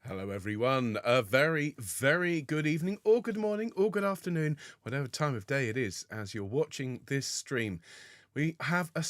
Hello, everyone. A very, very good evening, or good morning, or good afternoon, whatever time of day it is as you're watching this stream. We have a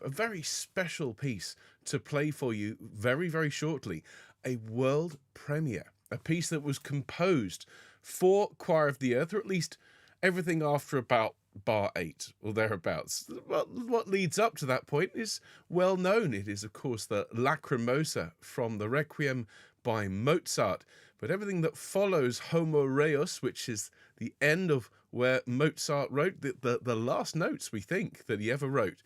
very special piece to play for you very, very shortly. A world premiere, a piece that was composed for Choir of the Earth, or at least everything after about bar 8 or thereabouts. What leads up to that point is well known. It is, of course, the Lacrimosa from the Requiem by Mozart, but everything that follows Homo Reus, which is the end of where Mozart wrote the last notes, we think, that he ever wrote.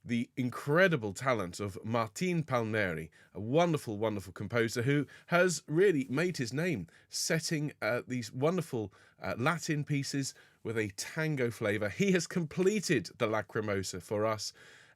The incredible talent of Martín Palmeri, a wonderful, wonderful composer who has really made his name setting these wonderful Latin pieces with a tango flavour. He has completed the Lacrimosa for us,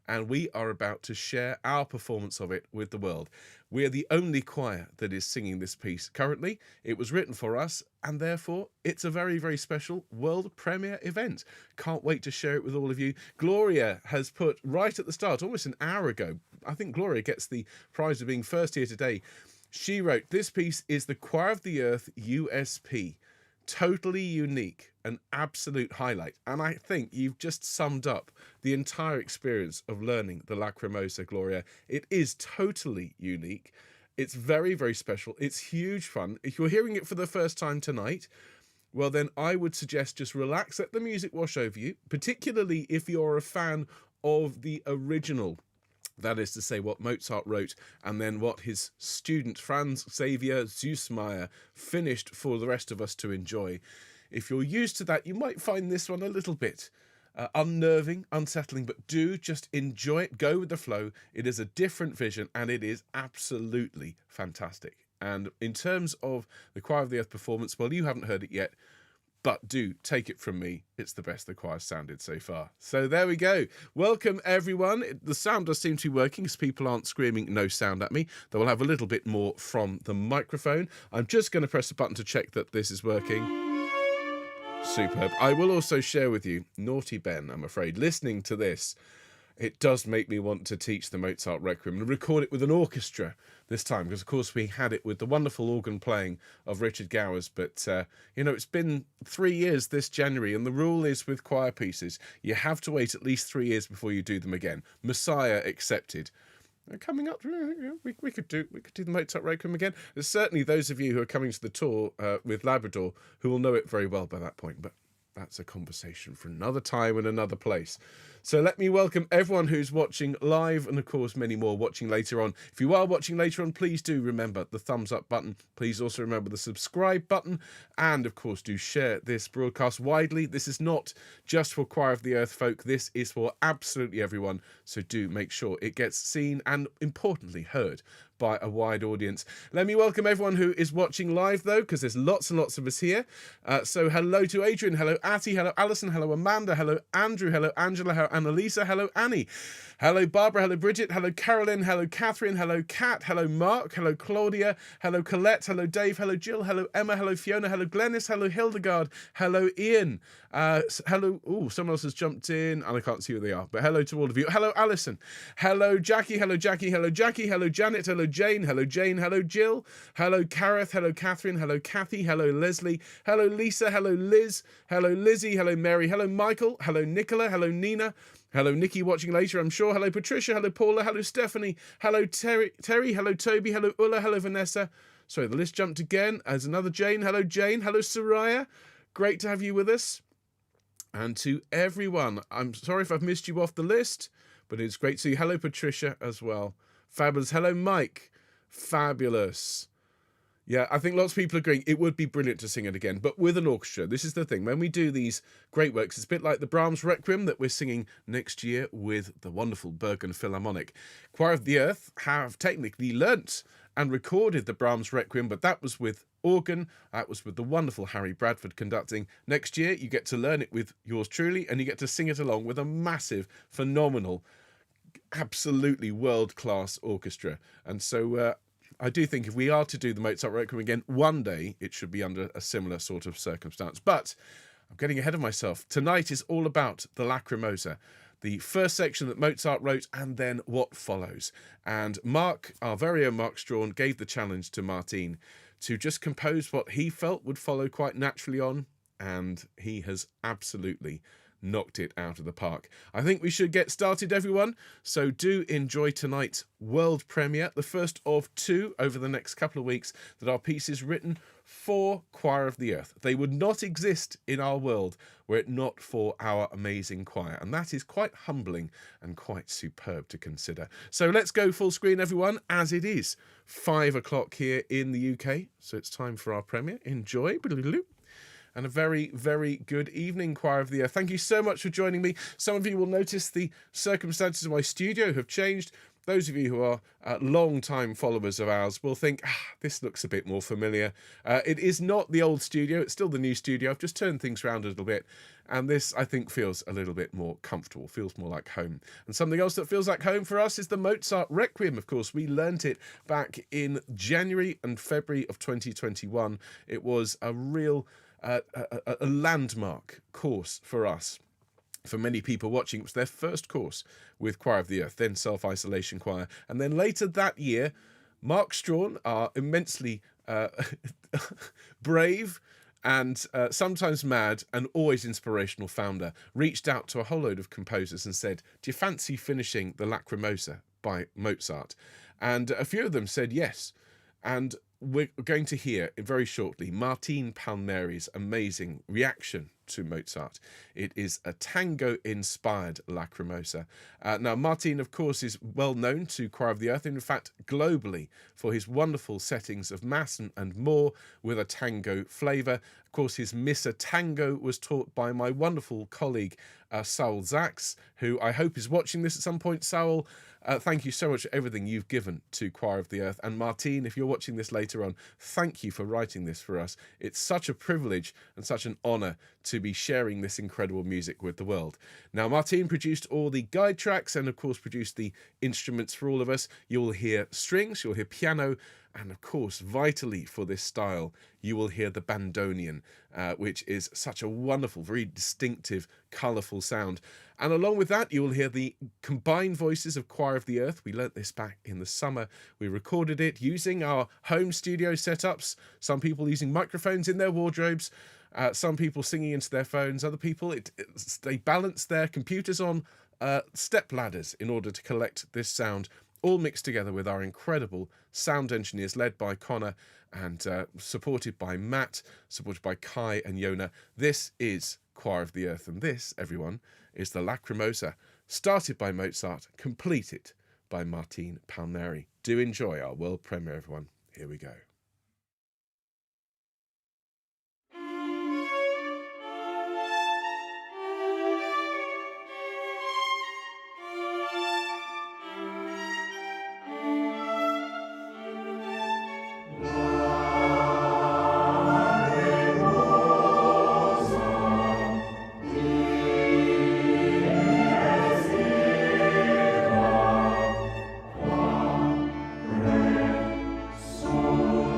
and we are about to share our performance of it with the world. We're the only choir that is singing this piece currently. It was written for us, and therefore it's a very, very special world premiere event. Can't wait to share it with all of you. Gloria has put right at the start, almost an hour ago, I think Gloria gets the prize of being first here today. She wrote, "This piece is the Choir of the Earth USP. Totally unique, an absolute highlight." And I think you've just summed up the entire experience of learning the Lacrimosa, Gloria. It is totally unique. It's very, very special. It's huge fun. If you're hearing it for the first time tonight, well, then I would suggest just relax, let the music wash over you, particularly if you're a fan of the original. That is to say, what Mozart wrote, and then what his student Franz Xavier Süssmayr finished for the rest of us to enjoy. If you're used to that, you might find this one a little bit unnerving, unsettling, but do just enjoy it, go with the flow. It is a different vision, and it is absolutely fantastic. And in terms of the Choir of the Earth performance, well, you haven't heard it yet, but do take it from me, it's the best the choir's sounded so far. So there we go. Welcome, everyone. The sound does seem to be working, as people aren't screaming no sound at me. They will have a little bit more from the microphone. I'm just going to press the button to check that this is working. Superb. I will also share with you, naughty Ben, I'm afraid, listening to this, it does make me want to teach the Mozart Requiem and record it with an orchestra this time, because of course we had it with the wonderful organ playing of Richard Gowers, but it's been 3 years this January, and the rule is with choir pieces you have to wait at least 3 years before you do them again. Messiah accepted. Coming up, we could do the Mozart Requiem again. There's certainly those of you who are coming to the tour with Labrador who will know it very well by that point, but that's a conversation for another time and another place. So let me welcome everyone who's watching live, and of course many more watching later on. If you are watching later on, please do remember the thumbs up button. Please also remember the subscribe button, and of course do share this broadcast widely. This is not just for Choir of the Earth folk, this is for absolutely everyone, so do make sure it gets seen and importantly heard by a wide audience. Let me welcome everyone who is watching live, though, because there's lots and lots of us here. So hello to Adrian, hello Atty, hello Alison, hello Amanda, hello Andrew, hello Angela, hello Annalisa, hello Annie, hello Barbara, hello Bridget, hello Carolyn, hello Catherine, hello Kat, hello Mark, hello Claudia, hello Colette, hello Dave, hello Jill, hello Emma, hello Fiona, hello Glennis, hello Hildegard, hello Ian, hello, someone else has jumped in, and I can't see who they are, but hello to all of you. Hello Alison, hello Jackie, hello Jackie, hello Jackie, hello Janet, hello Jane, hello Jill, hello Kareth, hello Catherine, hello Kathy, hello Leslie, hello Lisa, hello Liz, hello Lizzie, hello Mary, hello Michael, hello Nicola, hello Nina, hello Nikki watching later, I'm sure, hello Patricia, hello Paula, hello Stephanie, hello Terry, hello Toby, hello Ulla, hello Vanessa. Sorry, the list jumped again. As another Jane, hello Soraya, great to have you with us. And to everyone, I'm sorry if I've missed you off the list, but it's great to see you. Hello Patricia as well. Fabulous. Hello Mike. Fabulous. Yeah, I think lots of people are agreeing it would be brilliant to sing it again, but with an orchestra. This is the thing. When we do these great works, it's a bit like the Brahms Requiem that we're singing next year with the wonderful Bergen Philharmonic. Choir of the Earth have technically learnt and recorded the Brahms Requiem, but that was with organ. That was with the wonderful Harry Bradford conducting. Next year, you get to learn it with yours truly, and you get to sing it along with a massive, phenomenal, absolutely world-class orchestra. And so I do think if we are to do the Mozart Requiem again, one day it should be under a similar sort of circumstance. But I'm getting ahead of myself. Tonight is all about the Lacrimosa. the first section that Mozart wrote, and then what follows. And Marc, our very own Marc Strawn, gave the challenge to Martin to just compose what he felt would follow quite naturally on, and he has absolutely knocked it out of the park. I think we should get started, everyone, so do enjoy tonight's world premiere, the first of two over the next couple of weeks that are pieces written for Choir of the Earth. They would not exist in our world were it not for our amazing choir, and that is quite humbling and quite superb to consider. So let's go full screen, everyone, as it is 5 o'clock here in the UK, so it's time for our premiere. Enjoy. And a very, very good evening, Choir of the Earth. Thank you so much for joining me. Some of you will notice the circumstances of my studio have changed. Those of you who are long-time followers of ours will think, this looks a bit more familiar. It is not the old studio. It's still the new studio. I've just turned things around a little bit. And this, I think, feels a little bit more comfortable, feels more like home. And something else that feels like home for us is the Mozart Requiem, of course. We learnt it back in January and February of 2021. It was a real... a landmark course for us. For many people watching, it was their first course with Choir of the Earth, then Self-Isolation Choir. And then later that year, Marc Strawn, our immensely brave and sometimes mad and always inspirational founder, reached out to a whole load of composers and said, do you fancy finishing the Lacrimosa by Mozart? And a few of them said yes. And we're going to hear very shortly Martín Palmeri's amazing reaction to Mozart. It is a tango-inspired Lacrimosa. Now, Martín, of course, is well known to Choir of the Earth, in fact, globally, for his wonderful settings of Mass and more with a tango flavour. Of course, his Misatango was taught by my wonderful colleague, Saul Zaks, who I hope is watching this at some point. Saul, thank you so much for everything you've given to Choir of the Earth. And Martín, if you're watching this later on, thank you for writing this for us. It's such a privilege and such an honour to be sharing this incredible music with the world. Now, Martín produced all the guide tracks and, of course, produced the instruments for all of us. You'll hear strings, you'll hear piano, and, of course, vitally for this style, you will hear the bandoneon, which is such a wonderful, very distinctive, colourful sound. And along with that, you will hear the combined voices of Choir of the Earth. We learnt this back in the summer. We recorded it using our home studio setups, some people using microphones in their wardrobes, some people singing into their phones, other people, they balance their computers on step ladders in order to collect this sound, all mixed together with our incredible sound engineers led by Connor and supported by Matt, supported by Kai and Yona. This is Choir of the Earth, and this, everyone, is the Lacrimosa, started by Mozart, completed by Martín Palmeri. Do enjoy our world premiere, everyone. Here we go. Oh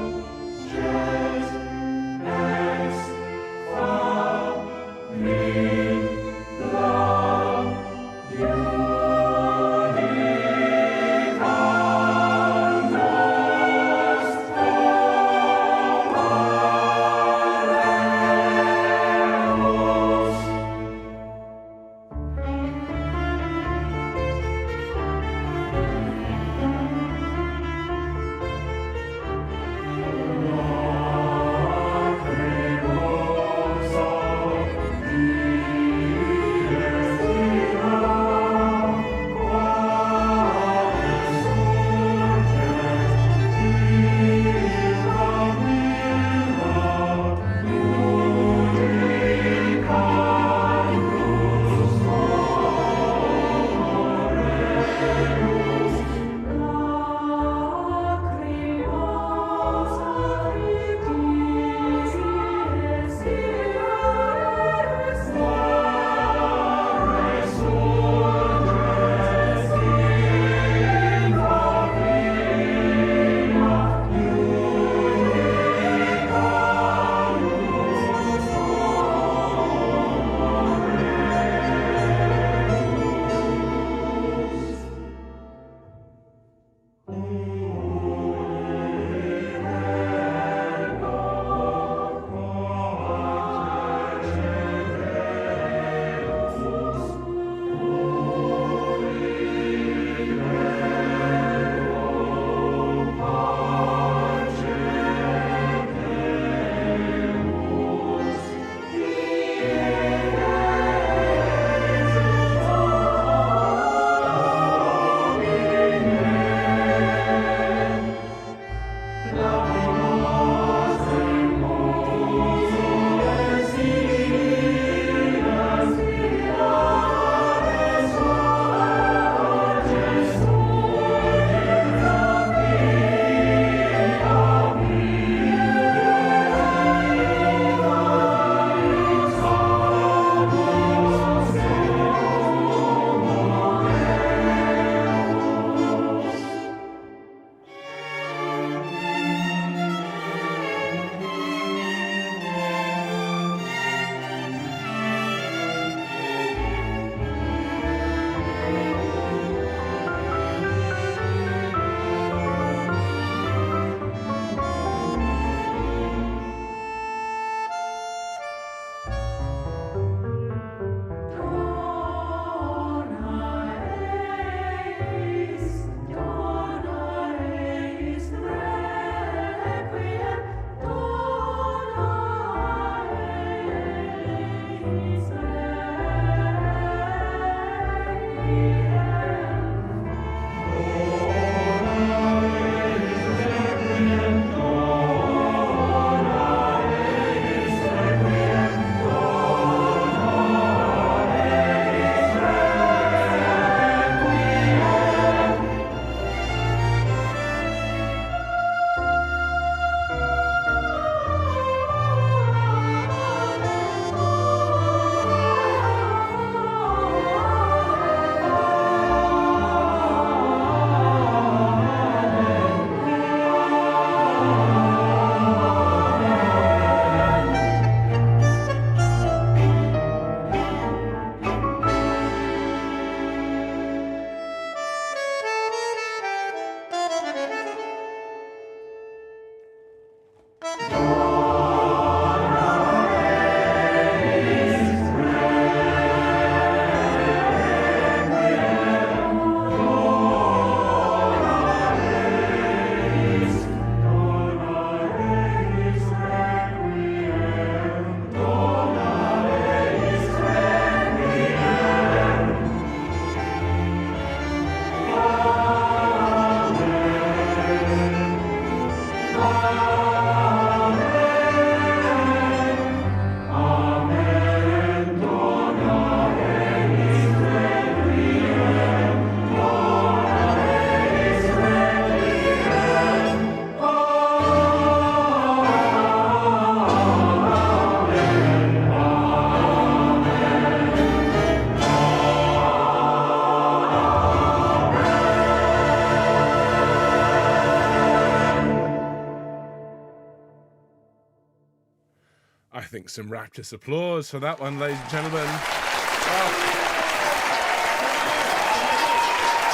think some rapturous applause for that one, ladies and gentlemen. Oh.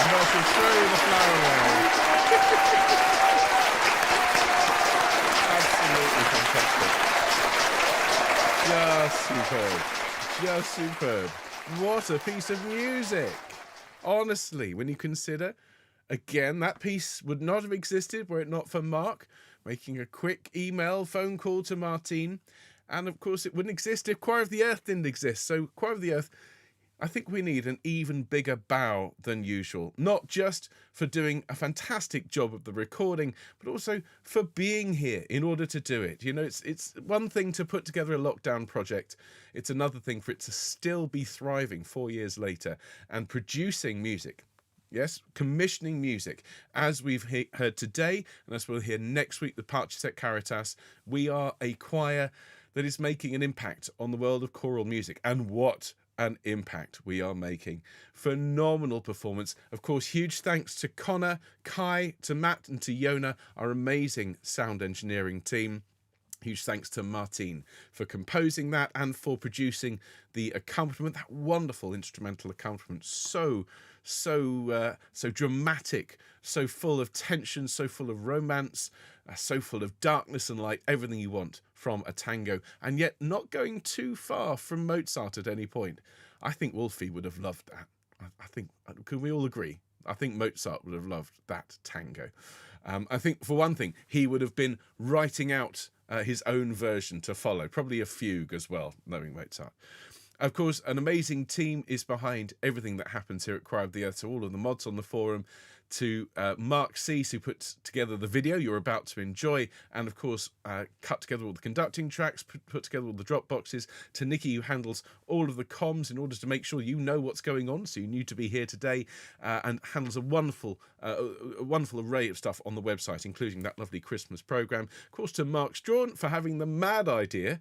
And I shall throw the flower away. Absolutely fantastic. Just superb. Just superb. What a piece of music. Honestly, when you consider, again, that piece would not have existed were it not for Marc making a quick email, phone call to Martin. And of course, it wouldn't exist if Choir of the Earth didn't exist. So Choir of the Earth, I think we need an even bigger bow than usual, not just for doing a fantastic job of the recording, but also for being here in order to do it. You know, it's one thing to put together a lockdown project. It's another thing for it to still be thriving 4 years later and producing music. Yes, commissioning music, as we've heard today, and as we'll hear next week, the Pacis et Caritas. We are a choir that is making an impact on the world of choral music, and what an impact we are making. Phenomenal performance. Of course, huge thanks to Connor, Kai, to Matt and to Yona, our amazing sound engineering team. Huge thanks to Martin for composing that and for producing the accompaniment, that wonderful instrumental accompaniment. So dramatic, so full of tension, so full of romance, so full of darkness and light, everything you want from a tango, and yet not going too far from Mozart at any point. I think Wolfie would have loved that. I think, can we all agree? I think Mozart would have loved that tango. I think, for one thing, he would have been writing out his own version to follow, probably a fugue as well, knowing Mozart. Of course, an amazing team is behind everything that happens here at Choir of the Earth, so all of the mods on the forum, to Marc Siese, who put together the video you're about to enjoy, and of course cut together all the conducting tracks, put together all the drop boxes, to Nikki, who handles all of the comms in order to make sure you know what's going on, so you knew to be here today, and handles a wonderful array of stuff on the website, including that lovely Christmas programme. Of course, to Mark Strawn for having the mad idea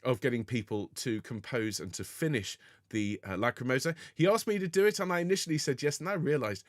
of getting people to compose and to finish the Lacrimosa. He asked me to do it, and I initially said yes, and I realised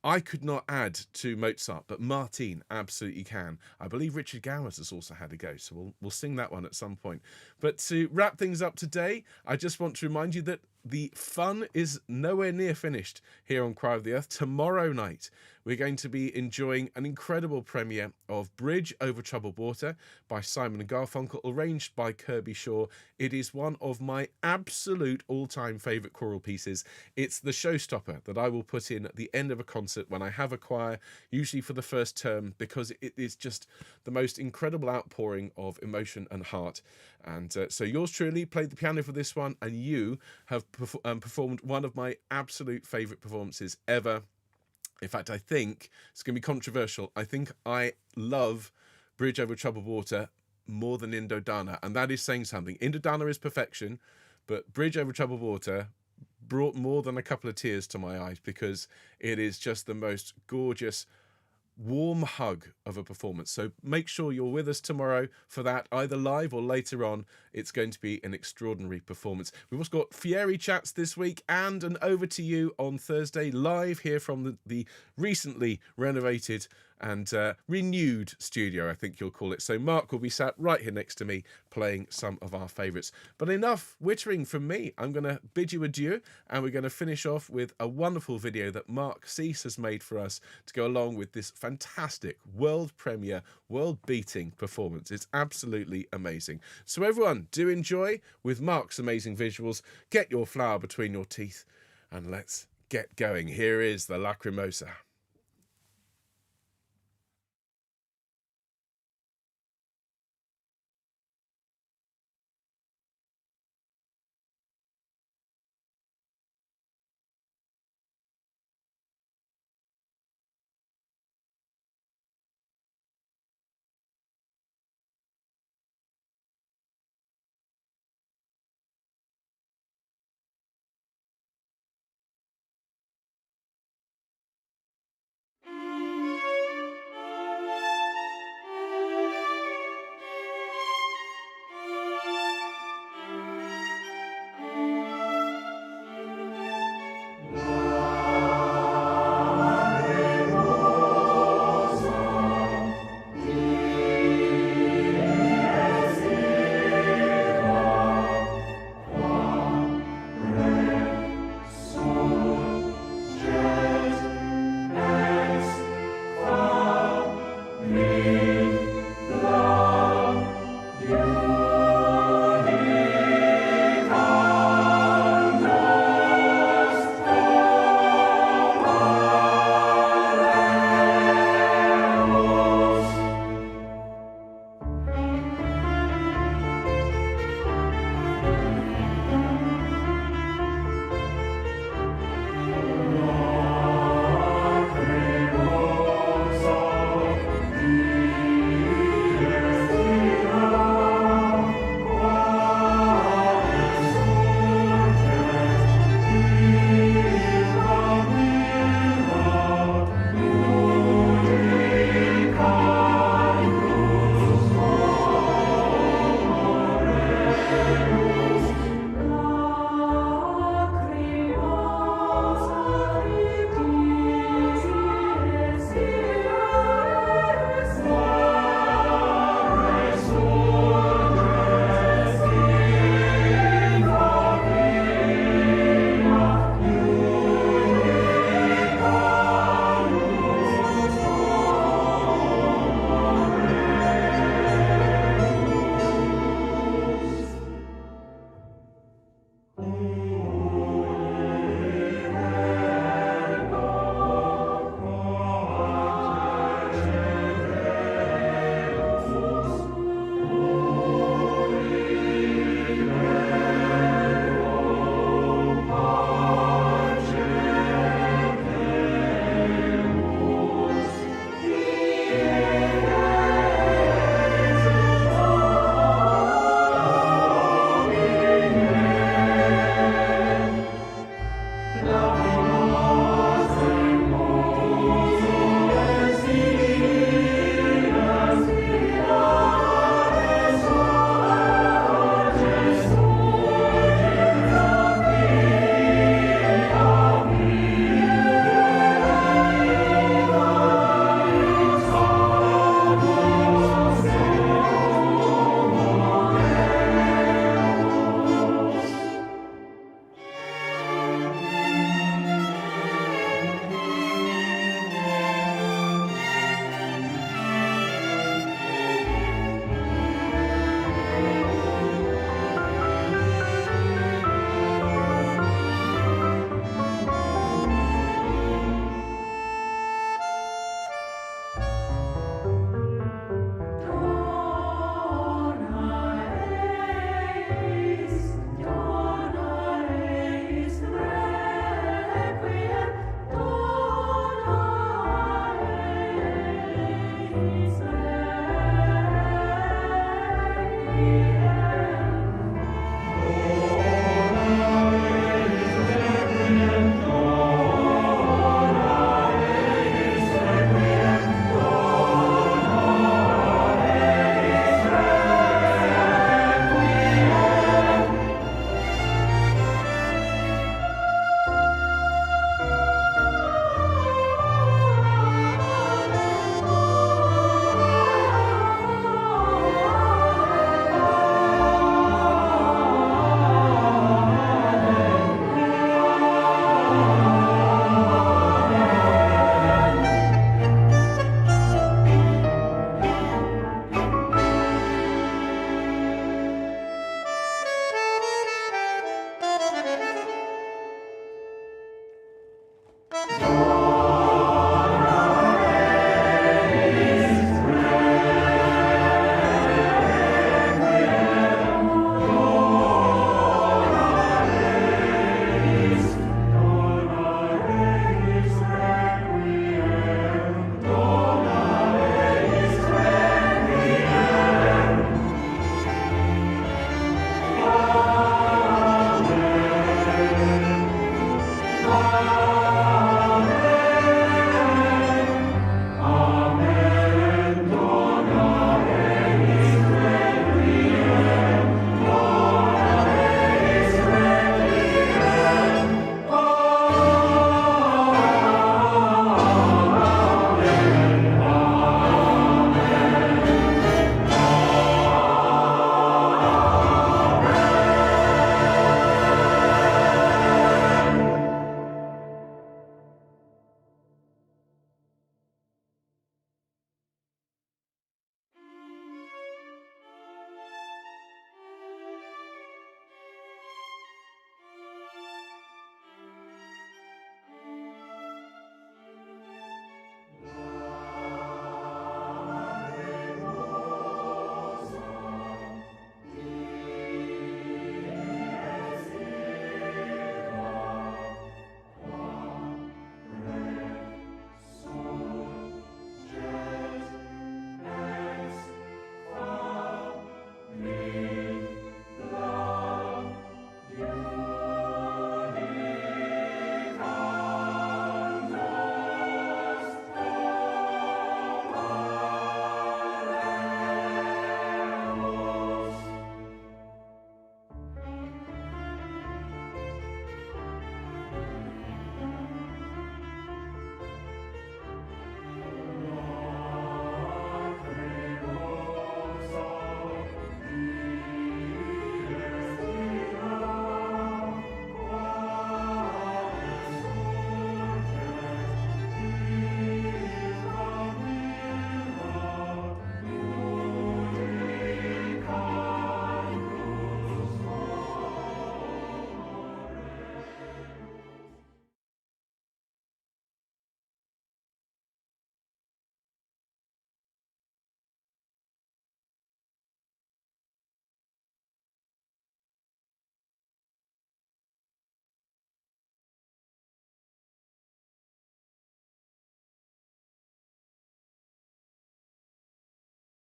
I could not add to Mozart, but Martin absolutely can. I believe Richard Gowers has also had a go, so we'll sing that one at some point. But to wrap things up today, I just want to remind you that the fun is nowhere near finished here on Choir of the Earth. Tomorrow night, we're going to be enjoying an incredible premiere of Bridge Over Troubled Water by Simon and Garfunkel, arranged by Kirby Shaw. It is one of my absolute all-time favourite choral pieces. It's the showstopper that I will put in at the end of a concert when I have a choir, usually for the first term, because it is just the most incredible outpouring of emotion and heart. And so yours truly played the piano for this one, and you have performed one of my absolute favourite performances ever. In fact, I think it's going to be controversial. I think I love Bridge Over Troubled Water more than Indodana, and that is saying something. Indodana is perfection, but Bridge Over Troubled Water brought more than a couple of tears to my eyes, because it is just the most gorgeous, warm hug of a performance. So make sure you're with us tomorrow for that, either live or later on. It's going to be an extraordinary performance. We've also got Fieri chats this week, and an Over to You on Thursday, live here from the recently renovated and renewed studio, I think you'll call it. So Marc will be sat right here next to me playing some of our favourites. But enough wittering from me. I'm going to bid you adieu, and we're going to finish off with a wonderful video that Marc Siese has made for us to go along with this fantastic world premiere, world-beating performance. It's absolutely amazing. So everyone, do enjoy with Marc's amazing visuals. Get your flower between your teeth, and let's get going. Here is the Lacrimosa.